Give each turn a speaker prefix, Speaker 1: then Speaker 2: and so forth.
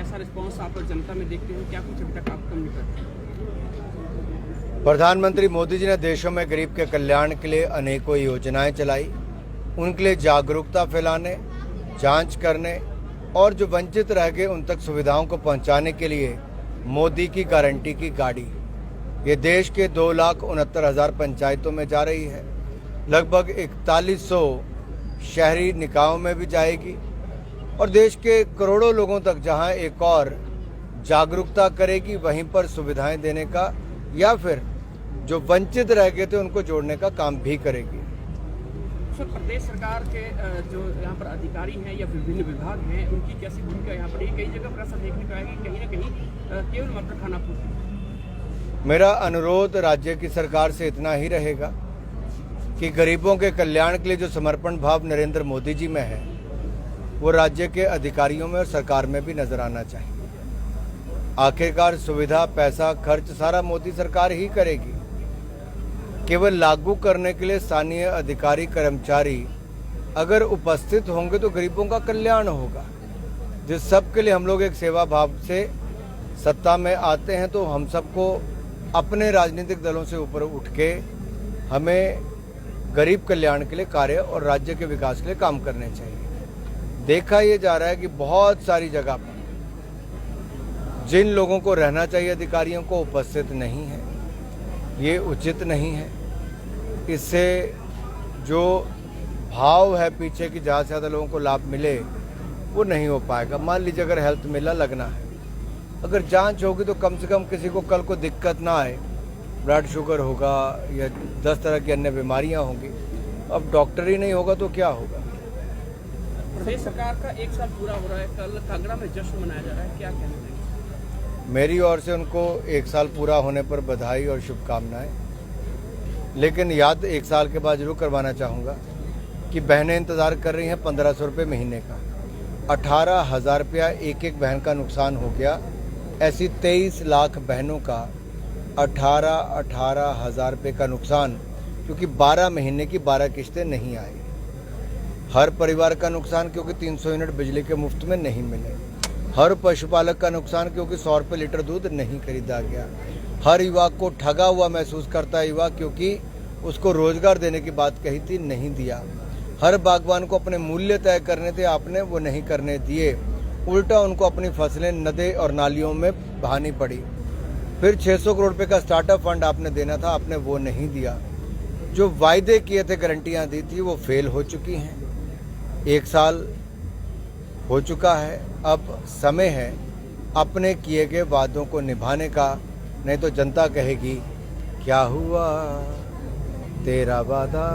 Speaker 1: कैसा रिस्पांस आप जनता में देखते हैं? क्या कुछ अभी तक आप कम नहीं करते?
Speaker 2: प्रधानमंत्री मोदी जी ने देशों में गरीब के कल्याण के लिए अनेकों योजनाएं चलाई। उनके लिए जागरूकता फैलाने, जांच करने और जो वंचित रह गए उन तक सुविधाओं को पहुंचाने के लिए मोदी की गारंटी की गाड़ी ये देश के 2,69,000 पंचायतों में जा रही है। लगभग 4100 शहरी निकायों में भी जाएगी और देश के करोड़ों लोगों तक जहां एक और जागरूकता करेगी, वहीं पर सुविधाएं देने का या फिर जो वंचित रह गए थे उनको जोड़ने का काम भी करेगी।
Speaker 1: सर, प्रदेश सरकार के जो यहाँ पर अधिकारी हैं या विभिन्न विभाग हैं, उनकी कैसी भूमिका यहाँ पर? कई जगह पर ऐसा देखने को आएगी कहीं ना कहीं केवल मात्र खाना पूर्ति।
Speaker 2: मेरा अनुरोध राज्य की सरकार से इतना ही रहेगा कि गरीबों के कल्याण के लिए जो समर्पण भाव नरेंद्र मोदी जी में है वो राज्य के अधिकारियों में और सरकार में भी नजर आना चाहिए। आखिरकार सुविधा, पैसा, खर्च सारा मोदी सरकार ही करेगी। केवल लागू करने के लिए स्थानीय अधिकारी कर्मचारी अगर उपस्थित होंगे तो गरीबों का कल्याण होगा। जिस सब के लिए हम लोग एक सेवा भाव से सत्ता में आते हैं तो हम सबको अपने राजनीतिक दलों से ऊपर उठ के हमें गरीब कल्याण के लिए कार्य और राज्य के विकास के लिए काम करने चाहिए। देखा ये जा रहा है कि बहुत सारी जगह पर जिन लोगों को रहना चाहिए अधिकारियों को उपस्थित नहीं है, ये उचित नहीं है। इससे जो भाव है पीछे की ज़्यादा से ज़्यादा लोगों को लाभ मिले वो नहीं हो पाएगा। मान लीजिए अगर हेल्थ मेला लगना है, अगर जांच होगी तो कम से कम किसी को कल को दिक्कत ना आए। ब्लड शुगर होगा या 10 तरह की अन्य बीमारियां होंगी, अब डॉक्टर ही नहीं होगा तो क्या होगा।
Speaker 1: प्रदेश सरकार का 1 साल पूरा हो रहा है, कल कांगड़ा में जश्न मनाया जा रहा है, क्या कहना चाहिए?
Speaker 2: मेरी ओर से उनको 1 साल पूरा होने पर बधाई और शुभकामनाएं। लेकिन याद 1 साल के बाद जरूर करवाना चाहूँगा कि बहनें इंतज़ार कर रही हैं 1500 रुपये महीने का। 18,000 रुपया एक एक बहन का नुकसान हो गया। ऐसी 23 लाख बहनों का 18,000 रुपये का नुकसान, क्योंकि 12 महीने की 12 किश्तें नहीं आई। हर परिवार का नुकसान क्योंकि 300 यूनिट बिजली के मुफ्त में नहीं मिले। हर पशुपालक का नुकसान क्योंकि 100 रुपये लीटर दूध नहीं खरीदा गया। हर युवा को ठगा हुआ महसूस करता है युवा, क्योंकि उसको रोजगार देने की बात कही थी, नहीं दिया। हर बागवान को अपने मूल्य तय करने थे, आपने वो नहीं करने दिए। उल्टा उनको अपनी फसलें नदी और नालियों में बहानी पड़ी। फिर 600 करोड़ रुपए का स्टार्टअप फंड आपने देना था, आपने वो नहीं दिया। जो वायदे किए थे, गारंटियां दी थी, वो फेल हो चुकी हैं। 1 साल हो चुका है, अब समय है अपने किए गए वादों को निभाने का, नहीं तो जनता कहेगी क्या हुआ तेरा वादा।